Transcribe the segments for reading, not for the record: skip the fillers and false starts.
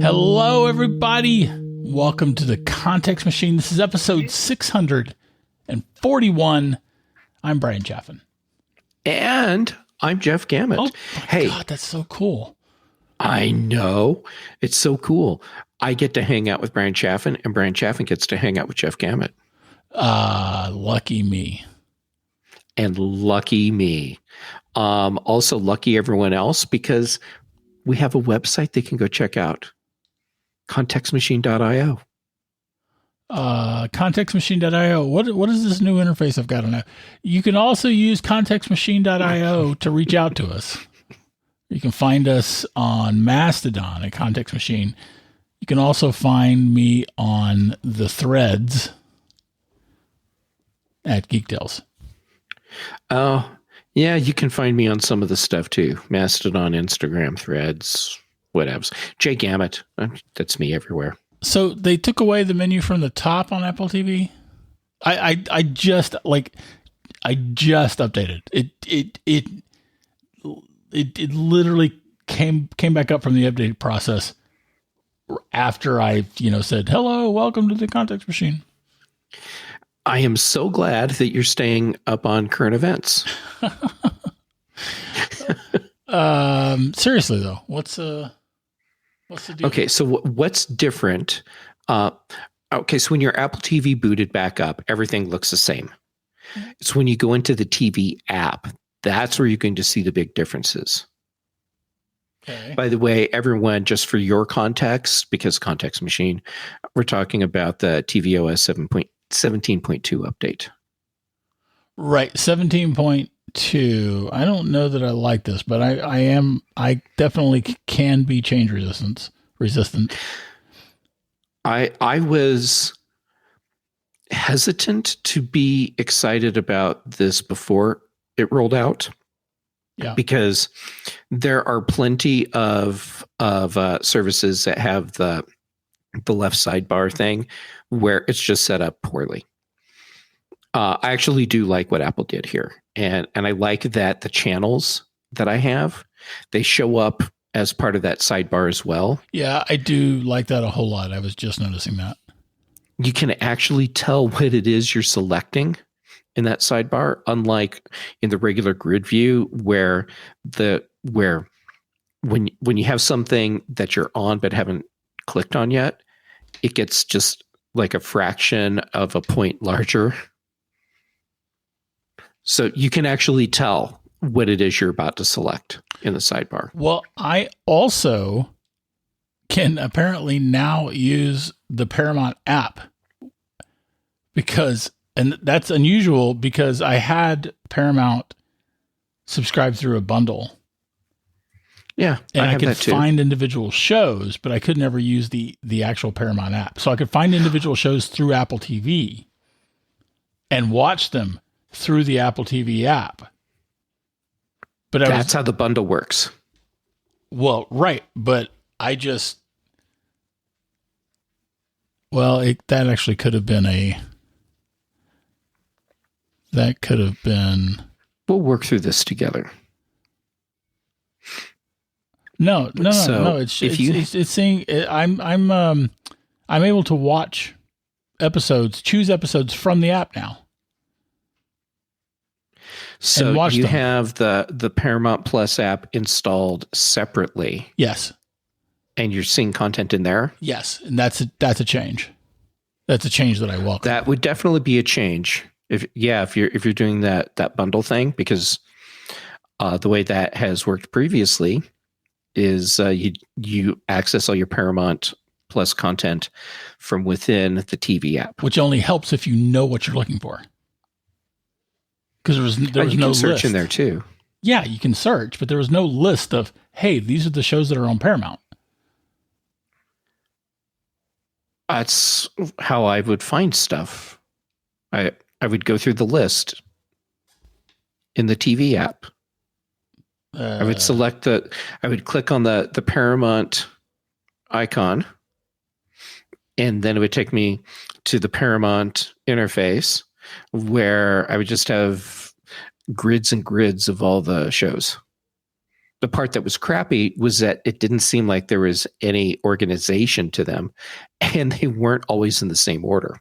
Hello, everybody. Welcome to the Context Machine. This is episode 641. I'm Bryan Jeff. And I'm Jeff Gamet. Oh, hey, God, that's so cool. I know. It's so cool. I get to hang out with Bryan Chaffin, and Bryan Chaffin gets to hang out with Jeff Gamet. Lucky me. And lucky me. Also lucky everyone else, because we have a website they can go check out. Contextmachine.io. Contextmachine.io. What is this new interface I've got on now? You can also use contextmachine.io to reach out to us. You can find us on Mastodon at Context Machine. You can also find me on the threads at Geektails. Oh, yeah, you can find me on some of the stuff too. Mastodon, Instagram, threads, whatevs. Jay Gamet. That's me everywhere. So they took away the menu from the top on Apple TV. I just updated it literally came back up from the update process after I said hello, welcome to the Context Machine. I am so glad that you're staying up on current events. Seriously though, what's the deal? Okay, so what's different? Okay, so when your Apple TV booted back up, everything looks the same. It's when you go into the TV app, that's where you're going to see the big differences. Okay. By the way, everyone, just for your context, because Context Machine, we're talking about the tvOS 17.2 update. Right, 17.2. I don't know that I like this, but I definitely can be change resistant. I was hesitant to be excited about this before it rolled out. Yeah. Because there are plenty of services that have the left sidebar thing where it's just set up poorly. I actually do like what Apple did here. And I like that the channels that I have, they show up as part of that sidebar as well. Yeah, I do like that a whole lot. I was just noticing that. You can actually tell what it is you're selecting in that sidebar, unlike in the regular grid view where when you have something that you're on but haven't clicked on yet, it gets just like a fraction of a point larger. So you can actually tell what it is you're about to select in the sidebar. Well, I also can apparently now use the Paramount app and that's unusual because I had Paramount subscribed through a bundle. Yeah, and I could find individual shows, but I could never use the actual Paramount app. So I could find individual shows through Apple TV and watch them through the Apple TV app. But that's how the bundle works. Well, right, but that actually could have been We'll work through this together. No. It's saying I'm able to watch choose episodes from the app now. So you have the Paramount Plus app installed separately. Yes. And you're seeing content in there? Yes. And that's a change. That's a change that I welcome. That would definitely be a change. If you're doing that bundle thing, because the way that has worked previously is you access all your Paramount Plus content from within the TV app, which only helps if you know what you're looking for. Because there was you no can search list in there too. Yeah, you can search, but there was no list of, hey, these are the shows that are on Paramount. That's how I would find stuff. I would go through the list in the TV app. I would I would click on the Paramount icon, and then it would take me to the Paramount interface where I would just have grids and grids of all the shows. the part that was crappy was that it didn't seem like there was any organization to them, and they weren't always in the same order.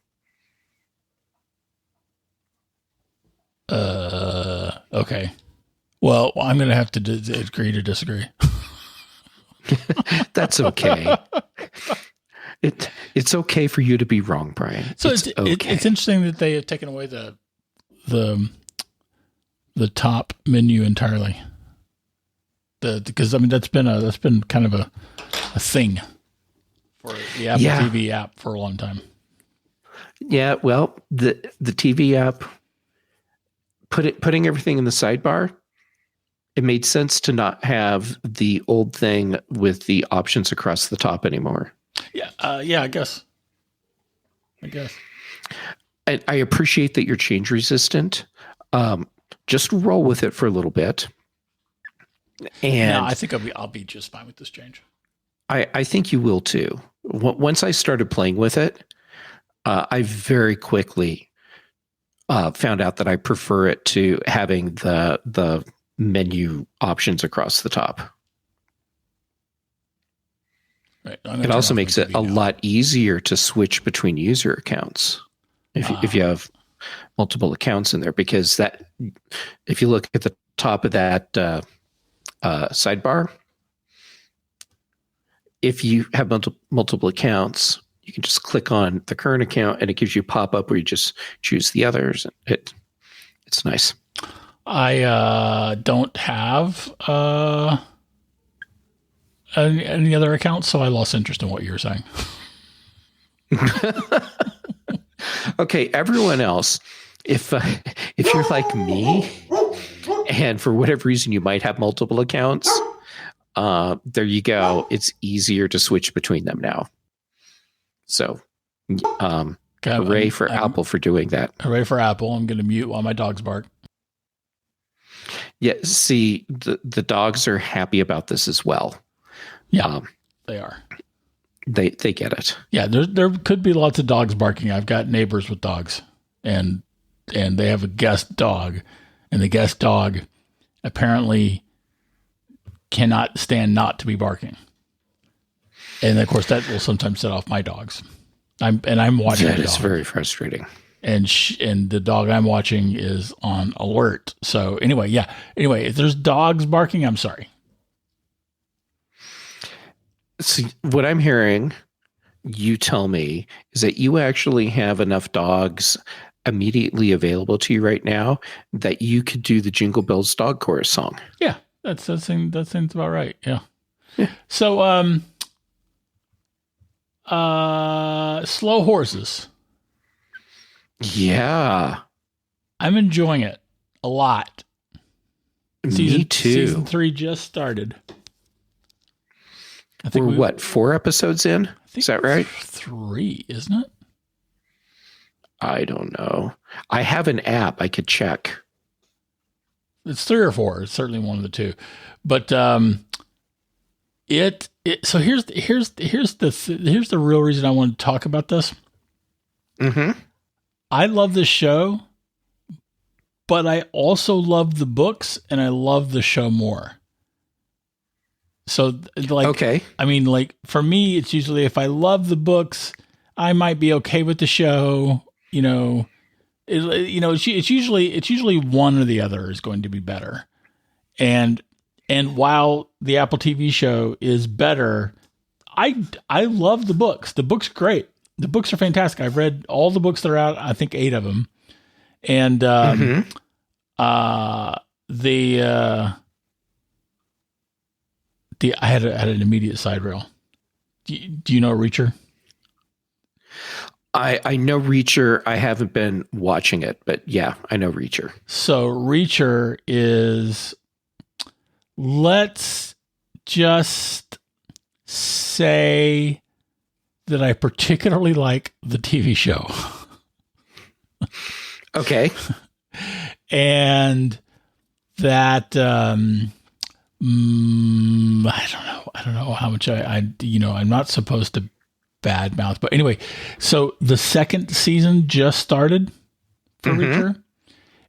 Okay. Well, I'm going to have to agree to disagree. That's okay. It's okay for you to be wrong, Brian. So it's interesting that they have taken away the top menu entirely. Because I mean that's been kind of a thing for the Apple TV app for a long time. Yeah, well, the TV app putting everything in the sidebar, it made sense to not have the old thing with the options across the top anymore. Yeah, I guess. I appreciate that you're change resistant. Just roll with it for a little bit. And no, I think I'll be just fine with this change. I think you will too. Once I started playing with it, I very quickly found out that I prefer it to having the menu options across the top. Right. It also makes it a lot easier to switch between user accounts if you have multiple accounts in there, because that if you look at the top of that sidebar, if you have multiple accounts, you can just click on the current account and it gives you a pop-up where you just choose the others. It's nice. I don't have any other accounts, so I lost interest in what you were saying. Okay, everyone else, if you're like me, and for whatever reason you might have multiple accounts, there you go. It's easier to switch between them now. So, hooray for Apple for doing that. Hooray for Apple. I'm going to mute while my dogs bark. Yeah, see, the dogs are happy about this as well. Yeah, they are. They get it. Yeah, there could be lots of dogs barking. I've got neighbors with dogs, and they have a guest dog, and the guest dog apparently cannot stand not to be barking. And of course, that will sometimes set off my dogs. I'm watching. That is very frustrating. And the dog I'm watching is on alert. So anyway, if there's dogs barking, I'm sorry. See, what I'm hearing you tell me is that you actually have enough dogs immediately available to you right now that you could do the Jingle Bells dog chorus song. Yeah, that seems about right. Yeah. So, Slow Horses. Yeah. I'm enjoying it a lot. Me too. Season 3 just started. I think we're 4 episodes in? Is that right? 3, isn't it? I don't know. I have an app I could check. It's 3 or 4. It's certainly one of the two. But so here's the real reason I wanted to talk about this. Mm-hmm. I love this show, but I also love the books and I love the show more. So okay. I mean, for me, it's usually if I love the books, I might be okay with the show. It's usually one or the other is going to be better. And while the Apple TV show is better, I love the books. The books are great. The books are fantastic. I've read all the books that are out. I think 8 of them. And I had an immediate side rail. Do you know Reacher? I know Reacher. I haven't been watching it, but yeah, I know Reacher. So Reacher is, let's just say that I particularly like the TV show. Okay. And that, I don't know how much I'm not supposed to badmouth, but anyway, so the second season just started for Reacher.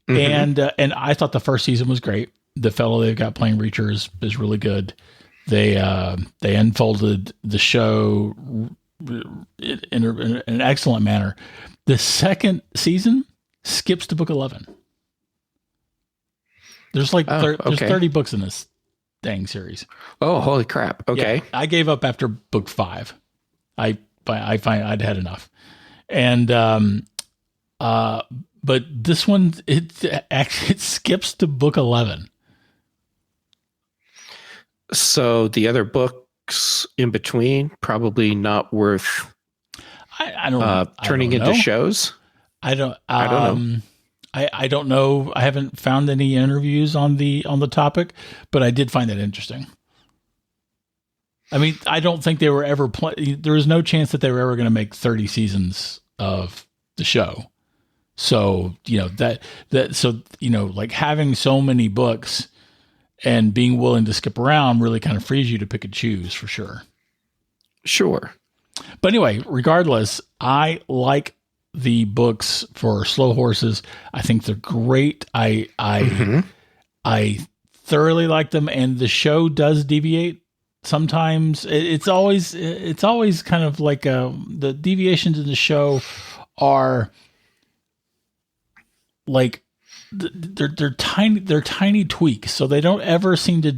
Mm-hmm. And I thought the first season was great. the fellow they've got playing Reacher is really good. They unfolded the show in an excellent manner. The second season skips to book 11. There's like there's 30 books in this dang series. Oh, holy crap. Okay. Yeah, I gave up after book 5. I find I'd had enough. And but this one it skips to book 11. So the other books in between probably not worth turning into shows. I don't know. I don't know. I haven't found any interviews on the topic, but I did find that interesting. I mean, I don't think they were ever there was no chance that they were ever going to make 30 seasons of the show. So, like having so many books and being willing to skip around really kind of frees you to pick and choose for sure. Sure. But anyway, regardless, I like the books for Slow Horses. I think they're great. I thoroughly like them, and the show does deviate. Sometimes it's always kind of like the deviations in the show are like they're tiny tweaks, so they don't ever seem to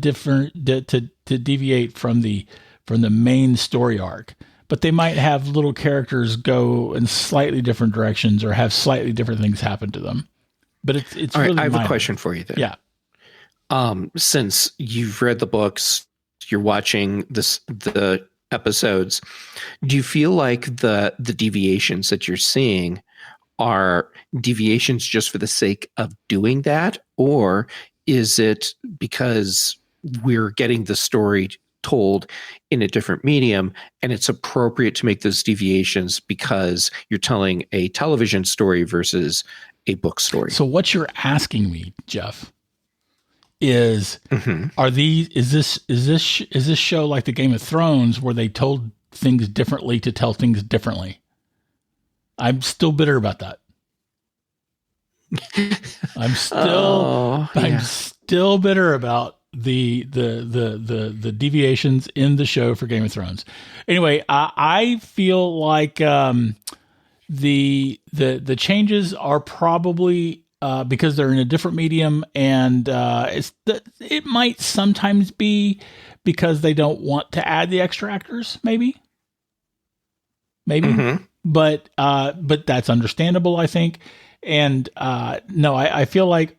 deviate from the main story arc. But they might have little characters go in slightly different directions or have slightly different things happen to them. But it's all right. Really I have minor. a question for you then. Yeah. Since you've read the books, you're watching the episodes, do you feel like the deviations that you're seeing are deviations just for the sake of doing that? Or is it because we're getting the story told in a different medium and it's appropriate to make those deviations because you're telling a television story versus a book story? So what you're asking me, Jeff, is is this show like the Game of Thrones where they told things differently to tell things differently? I'm still bitter about that. I'm still bitter about the deviations in the show for Game of Thrones. Anyway, I feel like the changes are probably because they're in a different medium, and it might sometimes be because they don't want to add the extra actors, maybe. But that's understandable, I think. And no, I feel like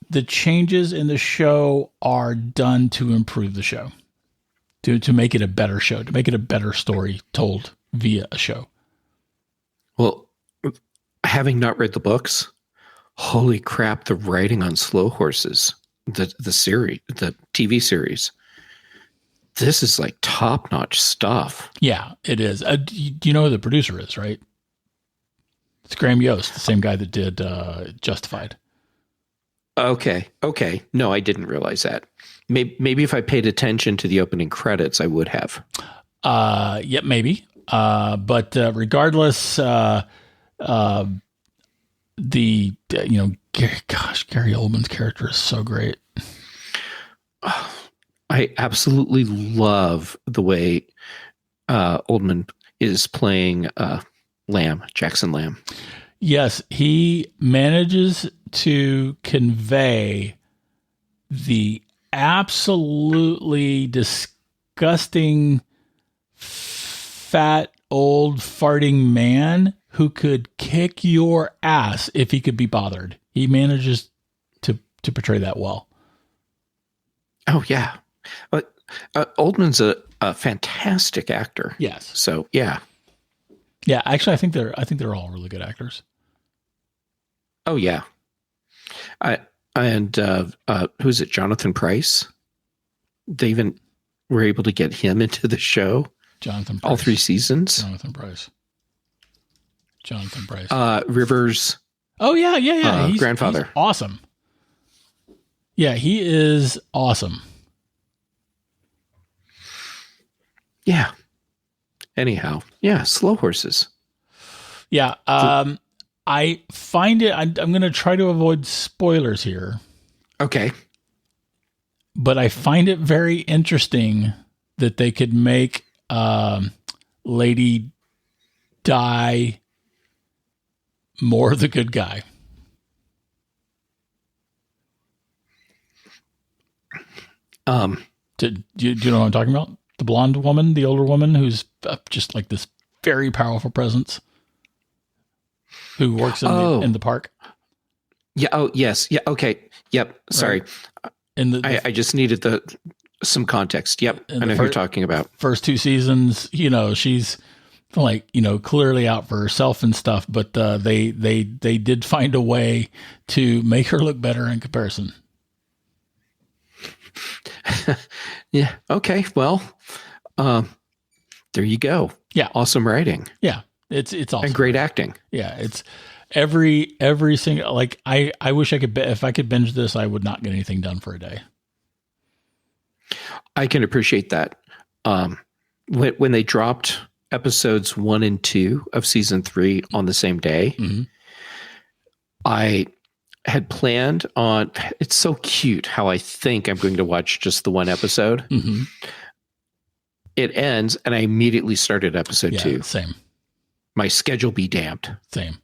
the changes in the show are done to improve the show, to make it a better show, to make it a better story told via a show. Well, having not read the books, holy crap, the writing on Slow Horses, the series, the TV series, this is like top-notch stuff. Yeah, it is. Do you know who the producer is, right? It's Graham Yost, the same guy that did Justified. Okay. No, I didn't realize that. Maybe if I paid attention to the opening credits, I would have. Yeah, maybe. But regardless, Gary Oldman's character is so great. I absolutely love the way Oldman is playing Jackson Lamb. Yes, he manages to convey the absolutely disgusting, fat, old, farting man who could kick your ass if he could be bothered. He manages to portray that well. Oh, yeah. Oldman's a fantastic actor. Yes. So yeah. Yeah, actually, I think they're all really good actors. Oh yeah. Who's it? Jonathan Pryce. They even were able to get him into the show. Jonathan Pryce. All 3 seasons. Jonathan Pryce. Rivers. Oh yeah. He's grandfather. He's awesome. Yeah, he is awesome. Yeah. Anyhow, yeah, Slow Horses. Yeah. I find it. I'm going to try to avoid spoilers here. Okay. But I find it very interesting that they could make Lady Di more the good guy. Do you know what I'm talking about? The blonde woman, the older woman who's just like this very powerful presence who works in the park. Yeah. Oh, yes. Yeah. Okay. Yep. Sorry. Right. I just needed some context. Yep. I know who you're talking about. First 2 seasons, she's like, clearly out for herself and stuff, but they did find a way to make her look better in comparison. Yeah. Okay. Well, there you go. Yeah. Awesome writing. Yeah. It's awesome. And great acting. Yeah. It's every single, like, I wish I could, if I could binge this, I would not get anything done for a day. I can appreciate that. When they dropped episodes 1 and 2 of season 3 on the same day, mm-hmm. I had planned on, it's so cute how I think I'm going to watch just the one episode. Mm-hmm. It ends and I immediately started episode 2. Same. My schedule be damned. Same.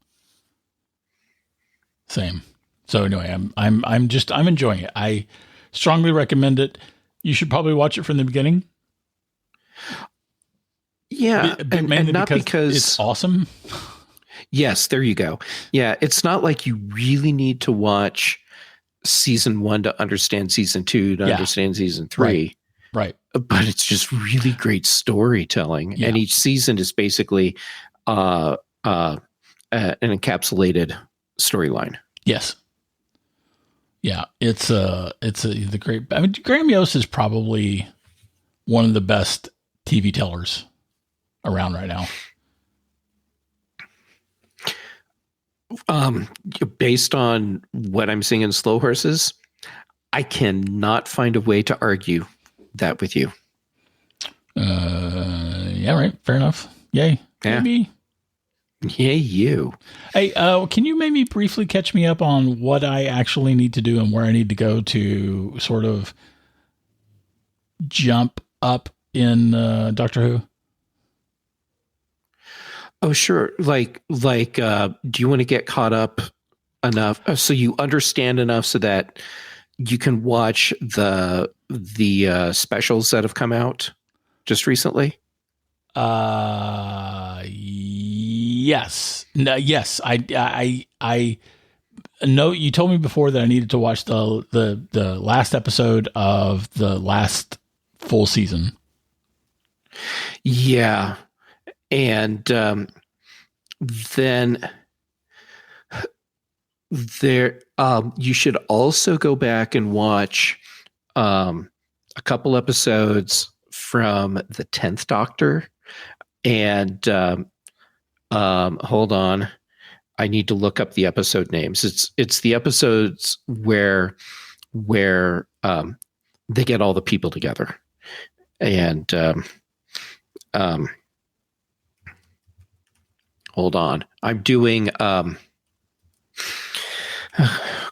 So anyway, I'm enjoying it. I strongly recommend it. You should probably watch it from the beginning. Yeah. Mainly and not because it's awesome. Yes, there you go. Yeah, it's not like you really need to watch season 1 to understand season 2 to understand season 3. Right. But it's just really great storytelling. Yeah. And each season is basically an encapsulated storyline. Yes. Yeah, it's the great. I mean, Graham Yost is probably one of the best TV tellers around right now. Based on what I'm seeing in Slow Horses, I cannot find a way to argue that with you. Yeah, right. Fair enough. Yay. Yeah. Maybe. Yay, you. Hey, can you maybe briefly catch me up on what I actually need to do and where I need to go to sort of jump up in Doctor Who? Oh, sure. Like, do you want to get caught up enough so you understand enough so that you can watch the specials that have come out just recently? Yes. No, yes. I know you told me before that I needed to watch the last episode of the last full season. Yeah. And then there, you should also go back and watch a couple episodes from the 10th Doctor. And hold on, I need to look up the episode names. It's the episodes where they get all the people together, and hold on, I'm doing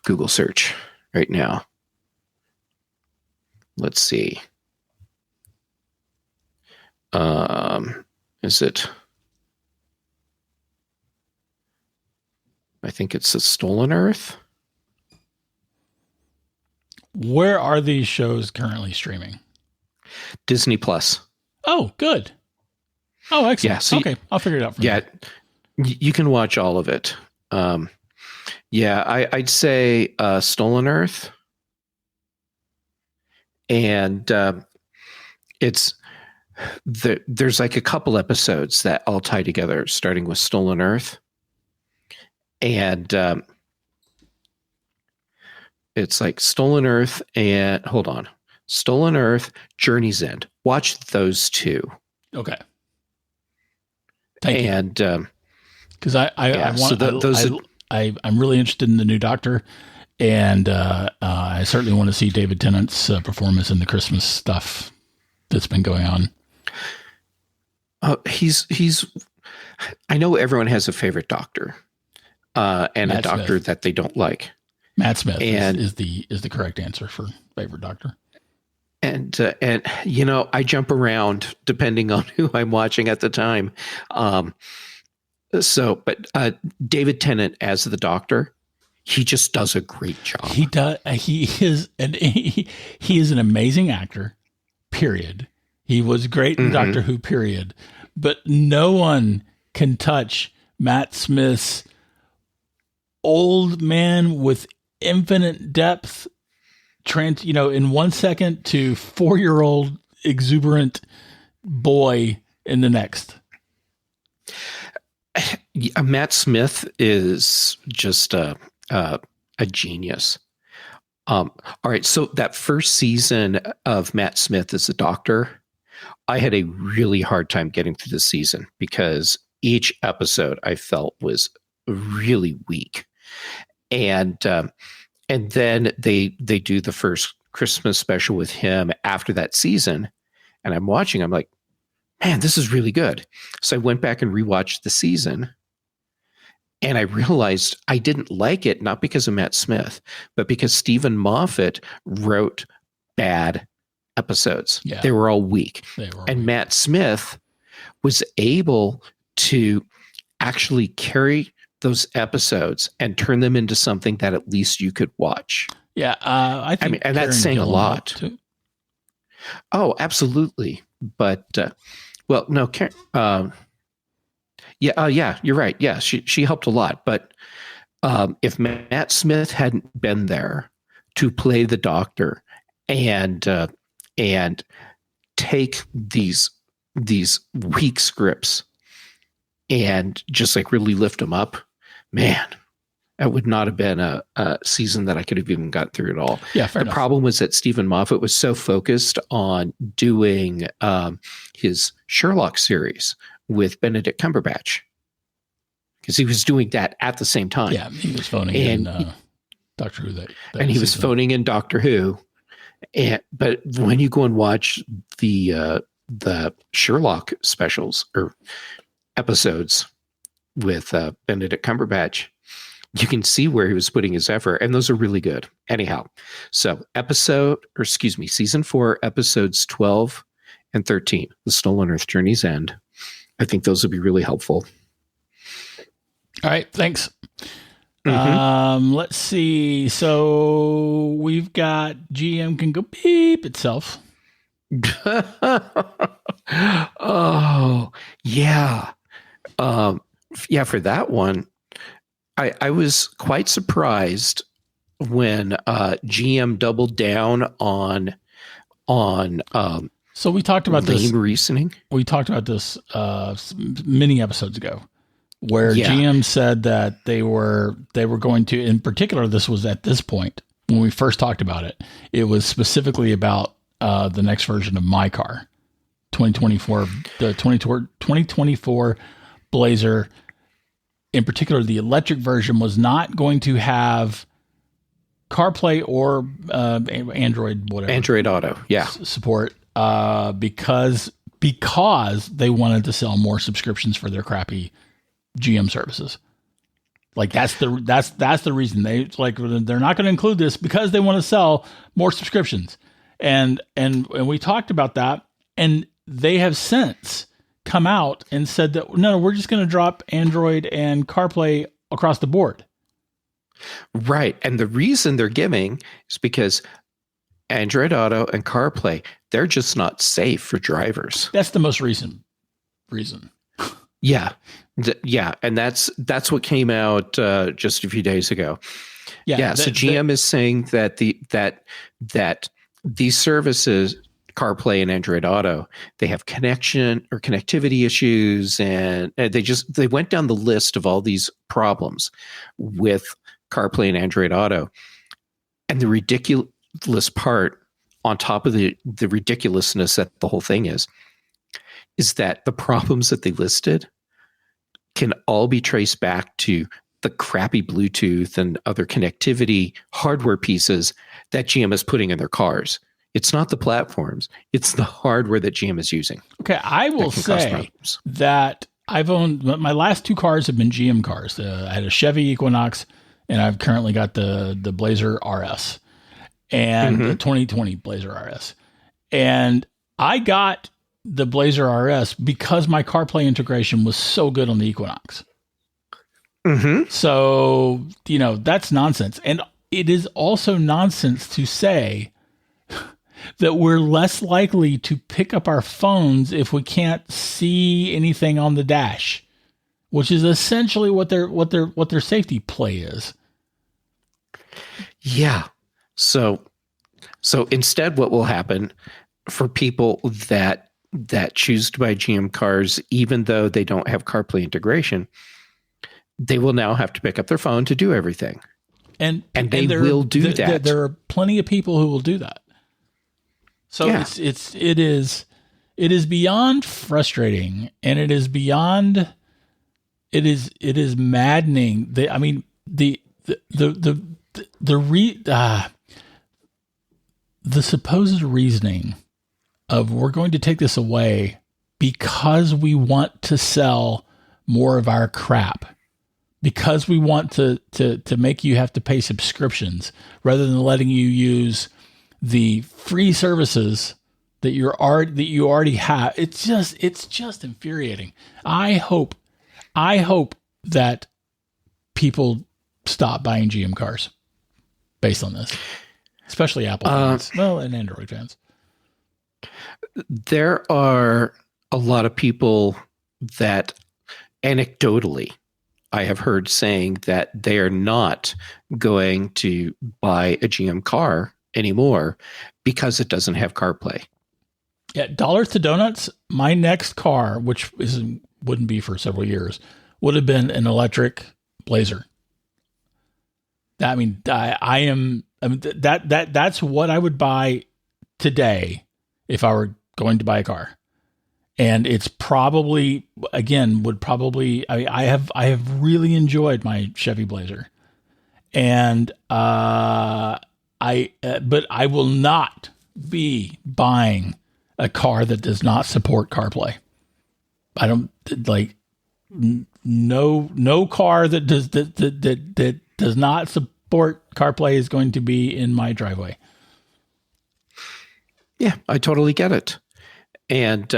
Google search right now. Let's see. Is it? I think it's a Stolen Earth. Where are these shows currently streaming? Disney Plus. Oh, good. Oh, excellent. Yeah, so okay, I'll figure it out from there. You can watch all of it. I'd say Stolen Earth. And there's like a couple episodes that all tie together, starting with Stolen Earth. And it's like Stolen Earth and hold on, Stolen Earth, Journey's End. Watch those two. Okay. Thank you. And because I'm really interested in the new Doctor, and I certainly want to see David Tennant's performance in the Christmas stuff that's been going on. He's. I know everyone has a favorite Doctor. and Matt a doctor Smith. that they don't like. Matt Smith And- is the correct answer for favorite doctor. And I jump around depending on who I'm watching at the time. But David Tennant as the doctor, he just does a great job. He does. He is an amazing actor. Period. He was great in Doctor Who. Period. But no one can touch Matt Smith's old man with infinite depth. In 1 second to 4-year-old exuberant boy in the next. Matt Smith is just a genius. All right, so that first season of Matt Smith as the doctor, I had a really hard time getting through the season because each episode I felt was really weak, and then they do the first Christmas special with him after that season, and I'm watching. I'm like, man, this is really good. So I went back and rewatched the season. And I realized I didn't like it, not because of Matt Smith, but because Stephen Moffat wrote bad episodes. Yeah. They were all weak. And Matt Smith was able to actually carry those episodes and turn them into something that at least you could watch. Yeah. I think and that's saying a lot. Too. Oh, absolutely. But, no, yeah, you're right. Yeah, she helped a lot. But if Matt Smith hadn't been there to play the doctor and take these weak scripts and just like really lift them up, man, that would not have been a season that I could have even got through at all. Yeah, fair the enough. problem was that Stephen Moffat was so focused on doing his Sherlock series with Benedict Cumberbatch, because he was doing that at the same time. Yeah, he was phoning in Doctor Who. And he was phoning in Doctor Who. But when you go and watch the Sherlock specials or episodes with Benedict Cumberbatch, you can see where he was putting his effort, and those are really good. Anyhow, so season 4, episodes 12 and 13, The Stolen Earth Journey's End. I think those would be really helpful. All right, thanks. Let's see. So we've got GM can go beep itself. Oh, yeah. For that one, I was quite surprised when GM doubled down on so we talked about this reasoning. We talked about this many episodes ago, where GM said that they were going to, in particular, this was at this point when we first talked about it. It was specifically about the next version of my car, 2024, the 2024 Blazer. In particular, the electric version was not going to have CarPlay or Android, whatever. Android Auto, support, because they wanted to sell more subscriptions for their crappy GM services. Like that's the reason they're not going to include this, because they want to sell more subscriptions. And we talked about that, and they have since come out and said that no, we're just going to drop Android and CarPlay across the board. Right. And the reason they're giving is because Android Auto and CarPlay, they're just not safe for drivers. That's the most recent reason. Yeah. And that's what came out just a few days ago. So GM is saying that that these services, CarPlay and Android Auto, they have connection or connectivity issues, and they went down the list of all these problems with CarPlay and Android Auto. And the ridiculous part, on top of the ridiculousness that the whole thing is that the problems that they listed can all be traced back to the crappy Bluetooth and other connectivity hardware pieces that GM is putting in their cars. It's not the platforms. It's the hardware that GM is using. Okay, I will say that I've owned my last 2 cars have been GM cars. I had a Chevy Equinox, and I've currently got the Blazer RS and the 2020 Blazer RS. And I got the Blazer RS because my CarPlay integration was so good on the Equinox. So, that's nonsense. And it is also nonsense to say that we're less likely to pick up our phones if we can't see anything on the dash, which is essentially what their safety play is. Yeah. So instead, what will happen for people that choose to buy GM cars, even though they don't have CarPlay integration, they will now have to pick up their phone to do everything. And they will do that. There are plenty of people who will do that. So it is beyond frustrating, and it is maddening. The supposed reasoning of we're going to take this away because we want to sell more of our crap, because we want to make you have to pay subscriptions rather than letting you use the free services that you already have. It's just infuriating. I hope that people stop buying GM cars based on this, especially Apple fans, and Android fans. There are a lot of people that anecdotally I have heard saying that they are not going to buy a GM car anymore because it doesn't have CarPlay. Yeah, dollars to donuts. My next car, which wouldn't be for several years, would have been an electric Blazer. That's what I would buy today if I were going to buy a car. And it's probably, again, I have really enjoyed my Chevy Blazer, and but I will not be buying a car that does not support CarPlay. I don't no car that does not support CarPlay is going to be in my driveway. Yeah, I totally get it. And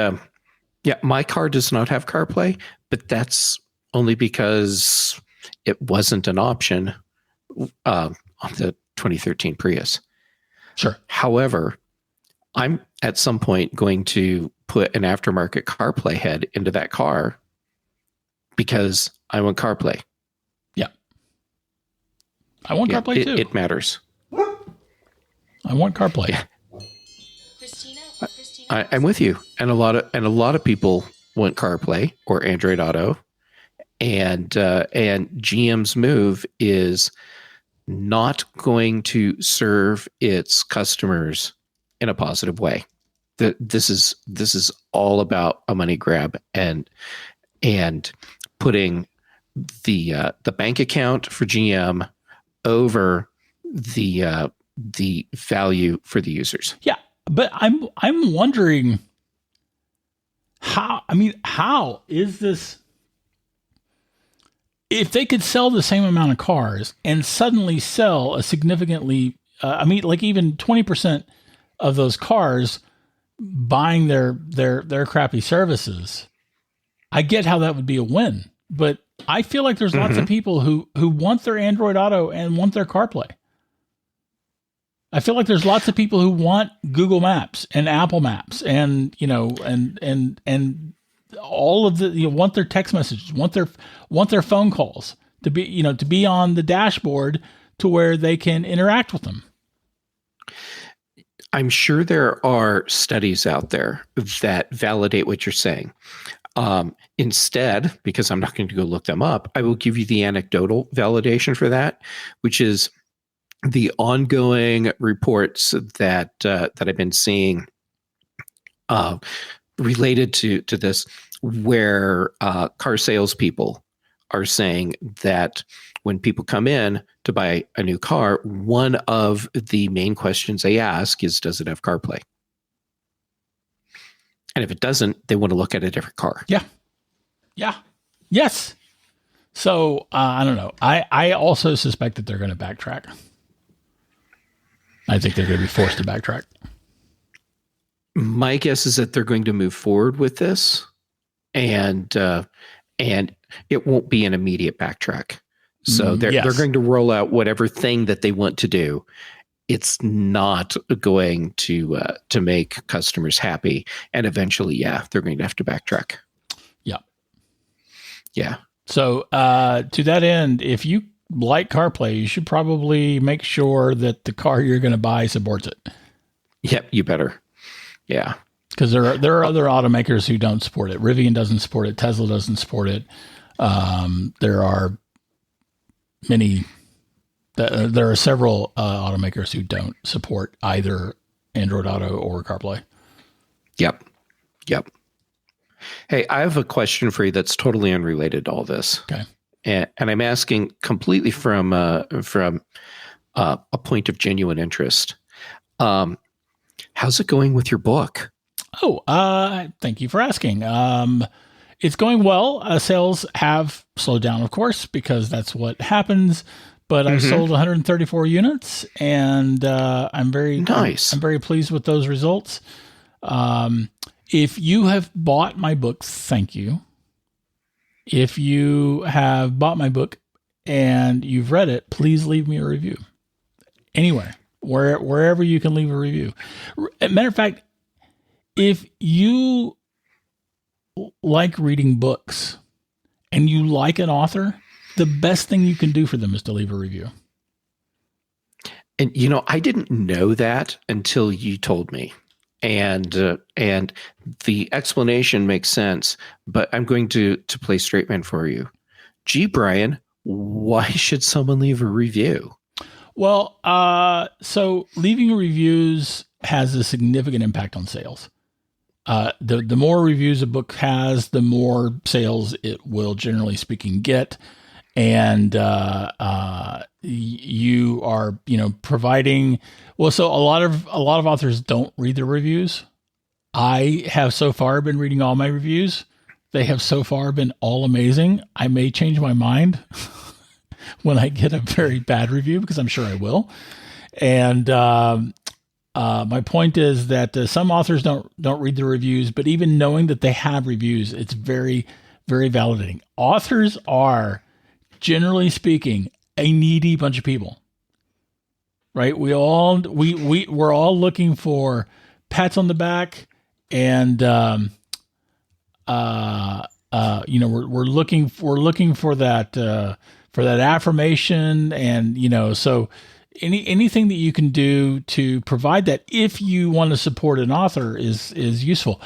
my car does not have CarPlay, but that's only because it wasn't an option on the 2013 Prius. Sure. However, I'm at some point going to put an aftermarket CarPlay head into that car because I want CarPlay. Yeah. I want CarPlay too. It matters. I want CarPlay. Yeah. I'm with you, and a lot of people want CarPlay or Android Auto, and GM's move is not going to serve its customers in a positive way. This is all about a money grab and putting the bank account for GM over the value for the users. Yeah. But I'm wondering how is this, if they could sell the same amount of cars and suddenly sell a significantly, even 20% of those cars buying their crappy services, I get how that would be a win. But I feel like there's lots of people who want their Android Auto and want their CarPlay. I feel like there's lots of people who want Google Maps and Apple Maps and all of the, want their text messages, want their phone calls to be on the dashboard to where they can interact with them. I'm sure there are studies out there that validate what you're saying. Instead, because I'm not going to go look them up, I will give you the anecdotal validation for that, which is the ongoing reports that I've been seeing related to this, where car salespeople are saying that when people come in to buy a new car, one of the main questions they ask is, does it have CarPlay? And if it doesn't, they want to look at a different car. Yeah. Yeah. Yes. So I don't know. I also suspect that they're going to backtrack. I think they're going to be forced to backtrack. My guess is that they're going to move forward with this, and it won't be an immediate backtrack. So they're going to roll out whatever thing that they want to do. It's not going to make customers happy, and eventually, they're going to have to backtrack. Yeah, yeah. So to that end, if you like CarPlay, you should probably make sure that the car you're going to buy supports it. Yep, you better. Yeah, because there are other automakers who don't support it. Rivian doesn't support it. Tesla doesn't support it. There are many. There are several automakers who don't support either Android Auto or CarPlay. Yep. Hey, I have a question for you that's totally unrelated to all this. Okay. And I'm asking completely from a point of genuine interest. How's it going with your book? Oh, thank you for asking. It's going well. Sales have slowed down, of course, because that's what happens. But I've sold 134 units, and I'm very nice. I'm very pleased with those results. If you have bought my book, thank you. If you have bought my book and you've read it, please leave me a review. Anywhere, wherever you can leave a review. Matter of fact, if you like reading books and you like an author, the best thing you can do for them is to leave a review. And, I didn't know that until you told me. And the explanation makes sense, but I'm going to play straight man for you. Gee, Bryan, why should someone leave a review? Well, so leaving reviews has a significant impact on sales. The more reviews a book has, the more sales it will, generally speaking, get. And you are, providing. Well, so a lot of authors don't read the reviews. I have so far been reading all my reviews. They have so far been all amazing. I may change my mind when I get a very bad review, because I'm sure I will. And my point is that some authors don't read the reviews, but even knowing that they have reviews, it's very, very validating. Authors are, generally speaking, a needy bunch of people, right? We're all looking for pats on the back, and we're looking for that affirmation, and so anything that you can do to provide that, if you want to support an author, is useful.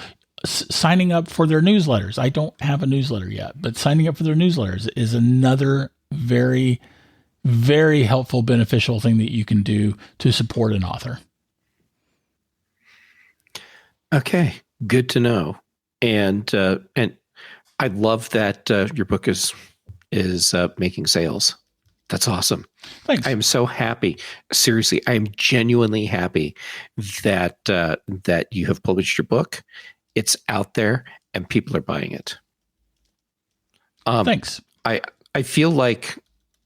Signing up for their newsletters. I don't have a newsletter yet, but signing up for their newsletters is another very, very helpful, beneficial thing that you can do to support an author. Okay, good to know. And I love that your book is making sales. That's awesome. Thanks. I am so happy. Seriously, I am genuinely happy that you have published your book. It's out there and people are buying it. Thanks. I feel like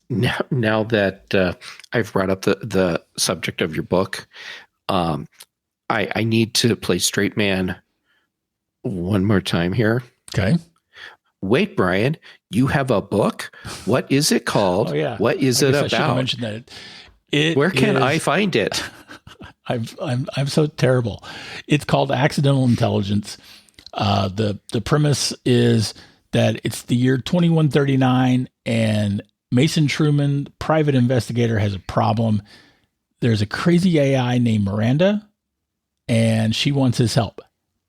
now that I've brought up the subject of your book, I need to play straight man one more time here. Okay. Wait, Bryan, you have a book? What is it called? Oh, yeah. What is it I should have about? mentioned that. Where can I find it? I'm so terrible. It's called Accidental Intelligence. The premise is that it's the year 2139, and Mason Truman, private investigator, has a problem. There's a crazy AI named Miranda, and she wants his help.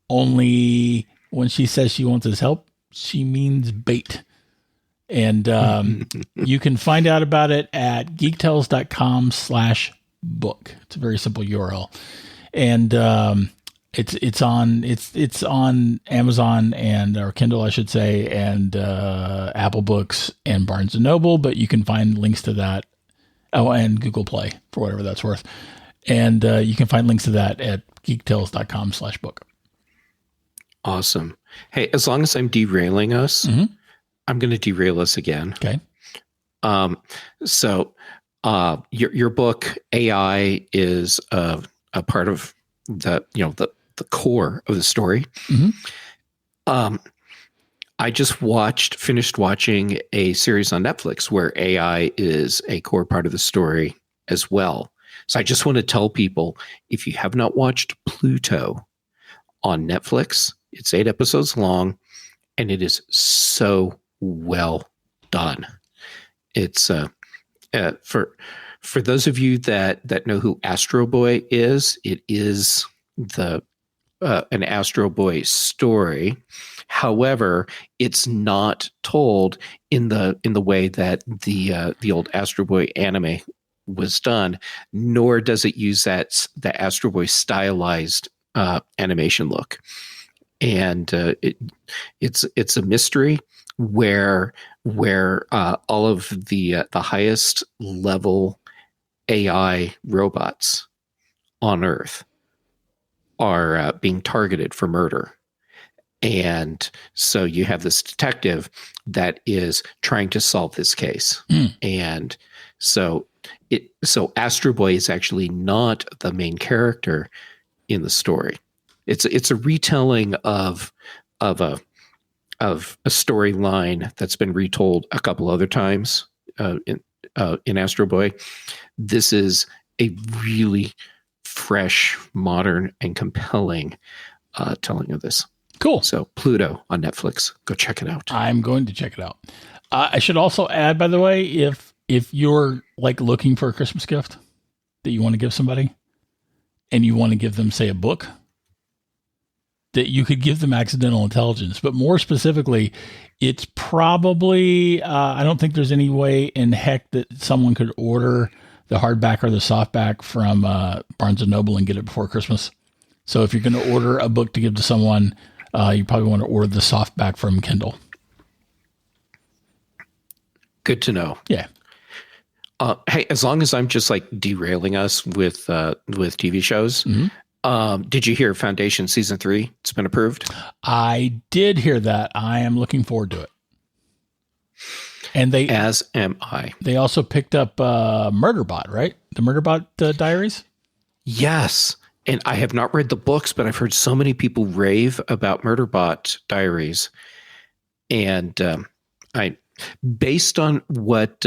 Only when she says she wants his help, she means bait. And you can find out about it at geektells.com/book. It's a very simple URL. And it's on Amazon or Kindle, I should say, and Apple Books and Barnes & Noble, but you can find links to that. Oh, and Google Play, for whatever that's worth. And you can find links to that at geektells.com/book. Awesome. Hey, as long as I'm derailing us, I'm going to derail us again. Okay. So your book AI is a part of the core of the story. Mm-hmm. I just finished watching a series on Netflix where AI is a core part of the story as well. So I just want to tell people, if you have not watched Pluto on Netflix, it's 8 episodes long, and it is so well done. It's for those of you that know who Astro Boy is, it is an Astro Boy story. However, it's not told in the way that the old Astro Boy anime was done, nor does it use the Astro Boy stylized animation look. And it's a mystery where all of the highest level AI robots on Earth are being targeted for murder. And so you have this detective that is trying to solve this case. And so Astro Boy is actually not the main character in the story. It's a retelling of a storyline that's been retold a couple other times in Astro Boy. This is a really fresh, modern, and compelling telling of this. Cool. So Pluto on Netflix. Go check it out. I'm going to check it out. I should also add, by the way, if you're like looking for a Christmas gift that you want to give somebody and you want to give them, say, a book, that you could give them Accidental Intelligence. But more specifically, it's probably, I don't think there's any way in heck that someone could order the hardback or the softback from Barnes & Noble and get it before Christmas. So if you're going to order a book to give to someone, you probably want to order the softback from Kindle. Good to know. Yeah. Hey, as long as I'm just like derailing us with TV shows, did you hear Foundation season 3? It's been approved. I did hear that. I am looking forward to it. And as am I. They also picked up Murderbot, right? The Murderbot Diaries. Yes. And I have not read the books, but I've heard so many people rave about Murderbot Diaries. And based on what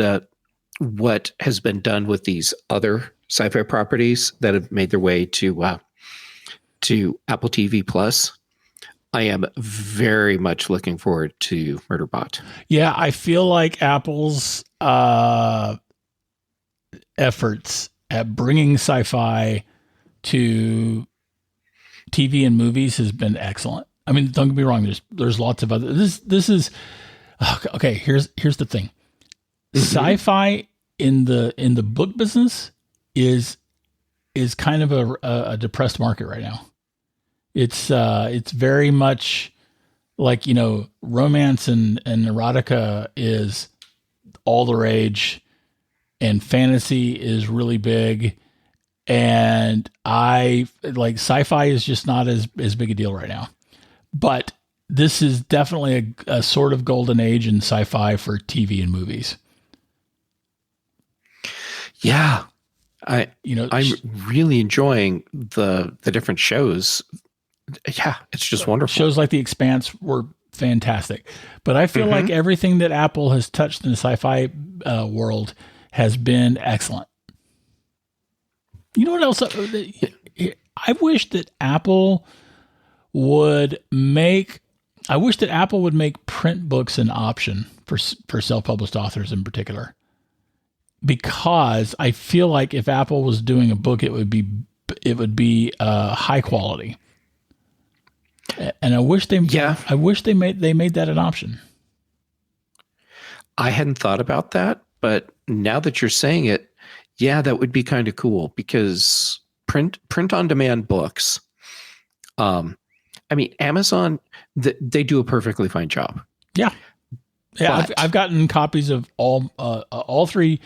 has been done with these other sci-fi properties that have made their way to Apple TV Plus, I am very much looking forward to Murderbot. Yeah, I feel like Apple's efforts at bringing sci-fi to TV and movies has been excellent. I mean, don't get me wrong. There's lots of other. This is okay. Here's the thing. Sci-fi in the book business is kind of a depressed market right now. It's very much like, romance and erotica is all the rage, and fantasy is really big. And I like sci-fi is just not as big a deal right now, but this is definitely a sort of golden age in sci-fi for TV and movies. Yeah. I'm really enjoying the different shows. Yeah. It's just wonderful. Shows like The Expanse were fantastic, but I feel like everything that Apple has touched in the sci-fi world has been excellent. You know what else? I wish that Apple would make print books an option for self-published authors in particular, because I feel like if Apple was doing a book, it would be high quality. And I wish they made that an option. I hadn't thought about that, but now that you're saying it, yeah, that would be kind of cool, because print on demand books. I mean, Amazon, they do a perfectly fine job. Yeah. Yeah. I've gotten copies of all 3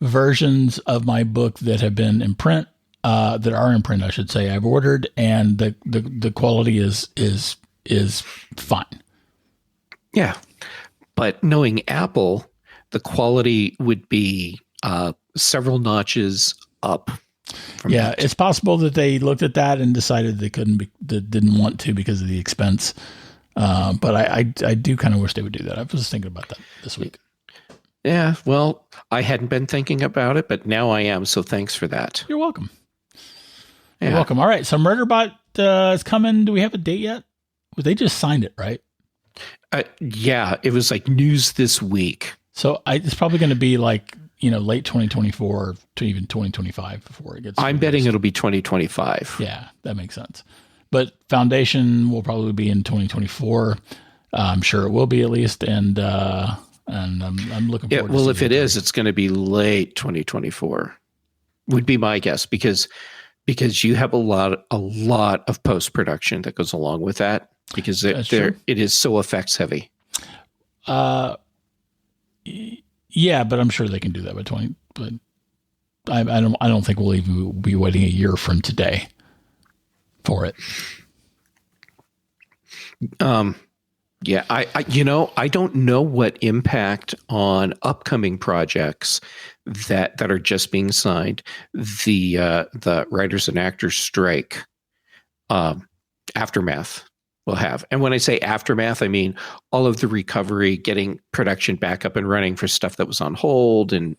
versions of my book that have been in print, that are in print, I should say. I've ordered, and the quality is fine. Yeah. But knowing Apple, the quality would be several notches up. Yeah, it's possible that they looked at that and decided they didn't want to because of the expense. But I do kind of wish they would do that. I was thinking about that this week. Yeah, well, I hadn't been thinking about it, but now I am. So thanks for that. You're welcome. Yeah. You're welcome. All right, so Murderbot is coming. Do we have a date yet? Well, they just signed it, right? Yeah, it was like news this week. So it's probably going to be like, late 2024 to even 2025 before it gets. I'm betting it'll be 2025. Yeah, that makes sense. But Foundation will probably be in 2024. I'm sure it will be at least, and I'm looking forward. Yeah, well, if it is, it's going to be late 2024. Would be my guess because you have a lot of post production that goes along with that because it is so effects heavy. Yeah, but I'm sure they can do that by 20. But I don't think we'll even be waiting a year from today for it. Yeah, I don't know what impact on upcoming projects that are just being signed, the writers and actors strike aftermath will have. And when I say aftermath, I mean all of the recovery, getting production back up and running for stuff that was on hold and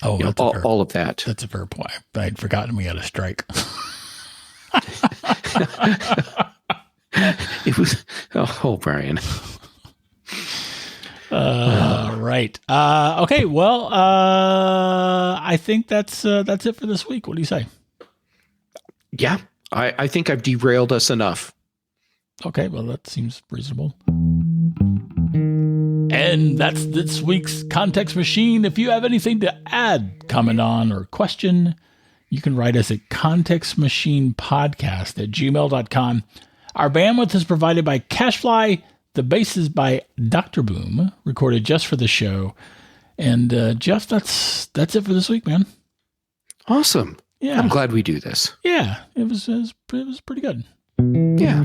all of that. That's a fair point. I'd forgotten we had a strike. It was Bryan. Right. Okay. Well, I think that's it for this week. What do you say? Yeah, I think I've derailed us enough. Okay. Well, that seems reasonable. And that's this week's Context Machine. If you have anything to add, comment on, or question, you can write us at contextmachinepodcast@gmail.com. Our bandwidth is provided by CashFly. The bass is by Dr. Boom, recorded just for the show. And Jeff, that's it for this week, man. Awesome. Yeah, I'm glad we do this. Yeah, it was pretty good. Yeah.